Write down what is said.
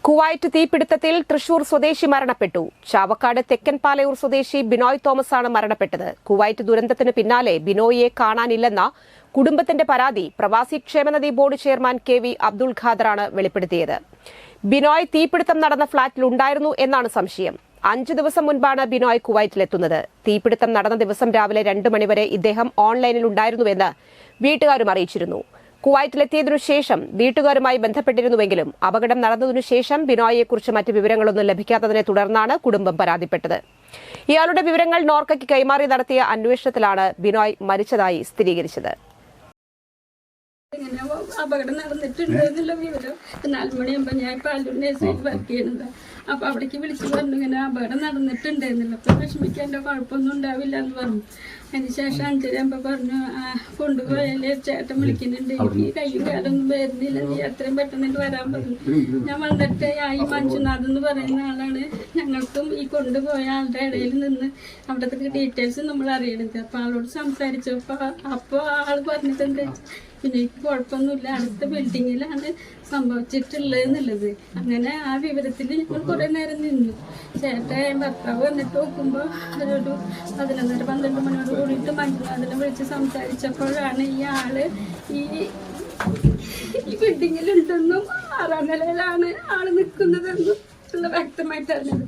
Kuwait തീപിടുത്തത്തിൽ Thrissur സ്വദേശി മരണപ്പെട്ടു. ചാവക്കാട് തെക്കൻ പാലയൂർ സ്വദേശി ബിനോയ് തോമസ് ആണ് മരണപ്പെട്ടത്. കുവൈറ്റ് ദുരന്തത്തിന് പിന്നാലെ ബിനോയിയെ കാണാനില്ലെന്ന കുടുംബത്തിന്റെ പരാതി പ്രവാസി ക്ഷേമനിധി ബോർഡ് ചെയർമാൻ KV അബ്ദുൾ ഖാദറാണ് വെളിപ്പെടുത്തിയത്. ബിനോയ് തീപിടുത്തം നടന്ന ഫ്ളാറ്റിൽ ഉണ്ടായിരുന്നു എന്നാണ് സംശയം. 5 ദിവസം മുൻപാണ് ബിനോയ് കുവൈറ്റിലെത്തുന്നത്. തീപിടുത്തം നടന്ന ദിവസം രാവിലെ 2 മണിവരെ ഇദ്ദേഹം ഓൺലൈനിൽ ഉണ്ടായിരുന്നുവെന്ന് വീട്ടുകാരും അറിയിച്ചിരുന്നു. കുവൈറ്റിലെത്തിയതിനു ശേഷം വീട്ടുകാരുമായി ബന്ധപ്പെട്ടിരുന്നുവെങ്കിലും അപകടം നടന്നതിനു ശേഷം ബിനോയിയെക്കുറിച്ച് മറ്റ് വിവരങ്ങളൊന്നും ലഭിക്കാത്തതിനെ തുടർന്നാണ് കുടുംബം പരാതിപ്പെട്ടത്. ഇയാളുടെ വിവരങ്ങൾ നോർക്കയ്ക്ക് കൈമാറി നടത്തിയ അന്വേഷണത്തിലാണ് ബിനോയ് മരിച്ചതായി സ്ഥിരീകരിച്ചത്. ഇങ്ങനെ അപകടം നടന്നിട്ടുണ്ട് എന്നുള്ള വിവരം 4 മണിയാകുമ്പോൾ ഞാൻ പാലൂർ നേഴ്സായിട്ട് വർക്ക് ചെയ്യുന്നത്. അപ്പോൾ അവിടേക്ക് വിളിച്ച് പറഞ്ഞു ഇങ്ങനെ അപകടം നടന്നിട്ടുണ്ട് എന്നുള്ള. അപ്പോൾ വിഷമിക്കേണ്ട കുഴപ്പമൊന്നും ഉണ്ടാവില്ല എന്ന് പറഞ്ഞു. അതിന് ശേഷം 5:30 പറഞ്ഞു കൊണ്ടുപോയാലേ ചേട്ടൻ വിളിക്കുന്നുണ്ട്, എനിക്ക് കയ്യും കാലൊന്നും വരുന്നില്ല, നീ എത്രയും പെട്ടെന്ന് വരാൻ പറഞ്ഞു. ഞാൻ വന്നിട്ട് ഈ മഞ്ജുനാഥ് എന്ന് പറയുന്ന ആളാണ് ഞങ്ങൾക്കും ഈ കൊണ്ടുപോയ ആളുടെ ഇടയിൽ നിന്ന് അവിടത്തെ ഡീറ്റെയിൽസ് നമ്മൾ അറിയണത്. അപ്പോൾ ആളോട് സംസാരിച്ചപ്പോൾ ആൾ പറഞ്ഞിട്ടുണ്ട് പിന്നെ എനിക്ക് കുഴപ്പമൊന്നുമില്ല, അടുത്ത ബിൽഡിങ്ങിലാണ് സംഭവിച്ചിട്ടുള്ളത് എന്നുള്ളത്. അങ്ങനെ ആ വിവരത്തിൽ ഞങ്ങൾ കുറേ നേരം നിന്നു. ചേട്ടൻ ഭർത്താവ് വന്നിട്ട് നോക്കുമ്പോൾ ഒരു 11:30-12 മണിയോട് കൂടിയിട്ട് മഞ്ജുനാഥിനെ വിളിച്ച് സംസാരിച്ചപ്പോഴാണ് ഈ ആള് ഈ ബിൽഡിങ്ങിലുണ്ടെന്നും 6ാം നിലയിലാണ് ആള് നിൽക്കുന്നതെന്നും വ്യക്തമായിട്ട് അറിഞ്ഞത്.